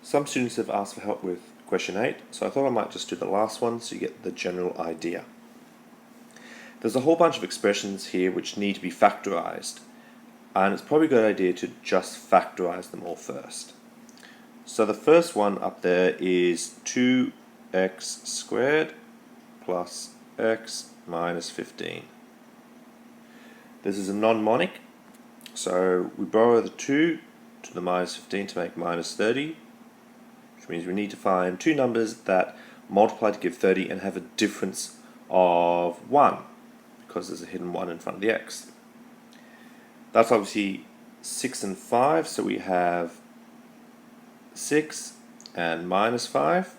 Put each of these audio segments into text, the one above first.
Some students have asked for help with question 8, so I thought I might just do the last one so you get the general idea. There's a whole bunch of expressions here which need to be factorized, and it's probably a good idea to just factorize them all first. So the first one up there is 2x squared plus x minus 15. This is a non-monic, so we borrow the 2 to the minus 15 to make minus 30, which means we need to find two numbers that multiply to give 30 and have a difference of 1, because there's a hidden 1 in front of the x. That's obviously 6 and 5, so we have 6 and minus 5.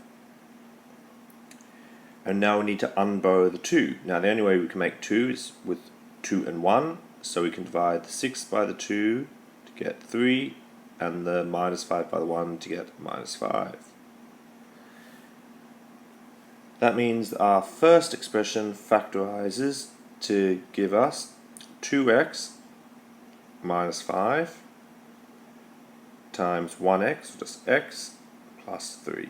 And now we need to unborrow the 2. Now the only way we can make 2 is with 2 and 1, so we can divide the 6 by the 2 to get 3, and the minus 5 by the 1 to get minus 5. That means our first expression factorizes to give us 2x minus 5 times 1x, just x, plus 3.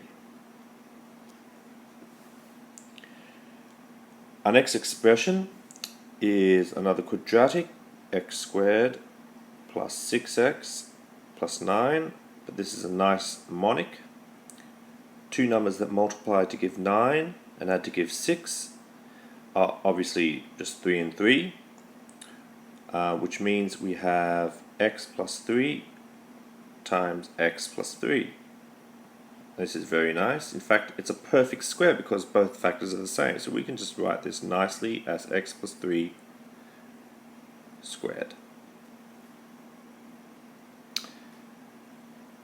Our next expression is another quadratic, x squared plus 6x plus 9, but this is a nice monic. Two numbers that multiply to give 9 and add to give 6 are obviously just 3 and 3, which means we have x plus 3 times x plus 3. This is very nice. In fact, it's a perfect square because both factors are the same. So we can just write this nicely as x plus 3 squared.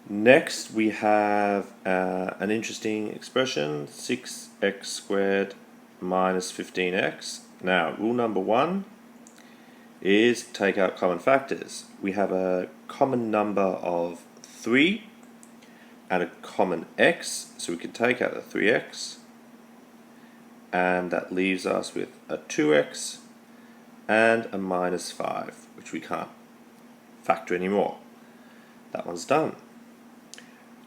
Next, we have an interesting expression, 6x squared minus 15x. Now, rule number 1 is take out common factors. We have a common number of 3 and a common x, so we can take out the 3x, and that leaves us with a 2x and a minus 5, which we can't factor anymore. That one's done.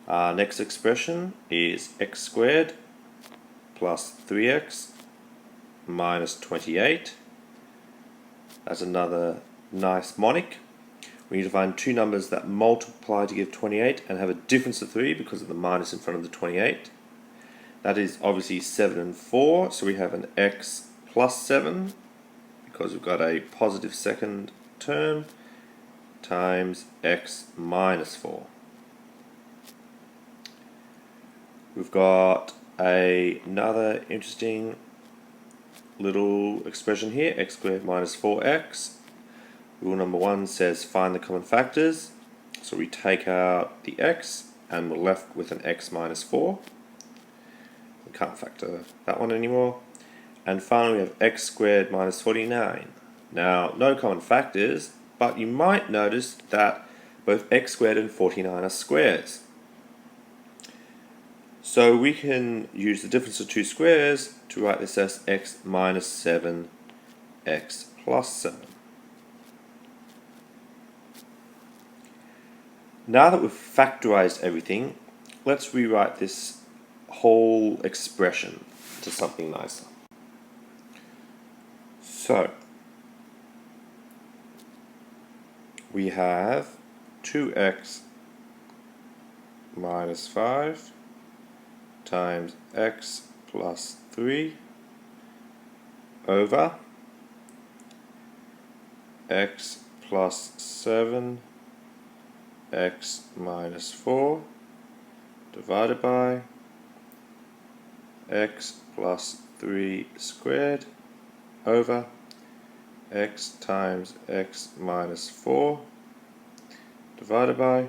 Our next expression is x squared plus 3x minus 28. That's another nice monic. We need to find two numbers that multiply to give 28 and have a difference of 3 because of the minus in front of the 28. That is obviously 7 and 4, so we have an x plus 7 because we've got a positive second term times x minus 4. We've got another interesting little expression here, x squared minus 4x. Rule number 1 says find the common factors. So we take out the x and we're left with an x minus 4. We can't factor that one anymore. And finally we have x squared minus 49. Now, no common factors, but you might notice that both x squared and 49 are squares. So we can use the difference of two squares to write this as x minus 7, x plus 7. Now that we've factorized everything, let's rewrite this whole expression to something nicer. So, we have 2x minus 5 times x plus 3 over x plus 7 x minus 4 divided by x plus 3 squared over x times x minus 4 divided by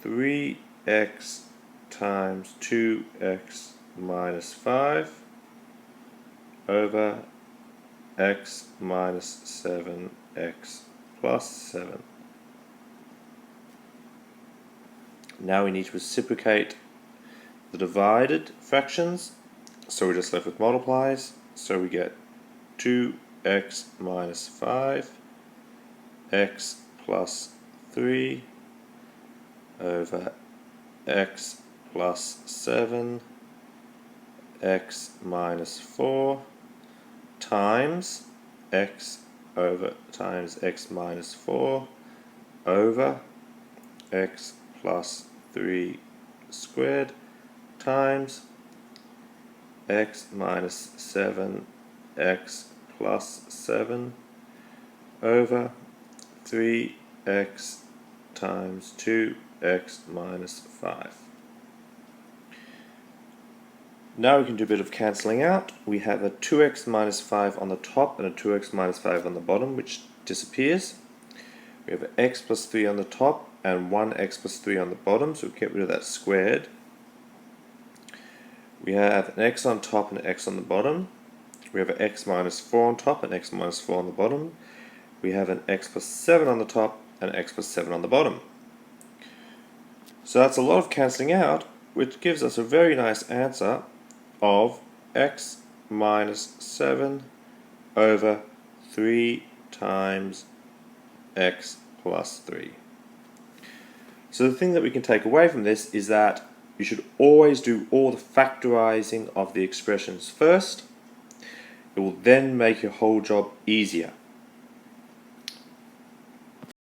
3x times 2x minus 5 over x minus 7x plus 7. Now we need to reciprocate the divided fractions, so we're just left with multiplies. So we get 2x minus 5 x plus 3 over x plus 7 x minus 4 times x over times x minus 4 over x plus 3 squared times x minus 7 x plus 7 over 3x times 2x minus 5. Now we can do a bit of cancelling out. We have a 2x minus 5 on the top and a 2x minus 5 on the bottom, which disappears. We have x plus 3 on the top and 1x plus 3 on the bottom, so we get rid of that squared. We have an x on top and an x on the bottom. We have an x minus 4 on top and x minus 4 on the bottom. We have an x plus 7 on the top and x plus 7 on the bottom. So that's a lot of cancelling out, which gives us a very nice answer of x minus 7 over 3 times x plus 3. So the thing that we can take away from this is that you should always do all the factorizing of the expressions first. It will then make your whole job easier.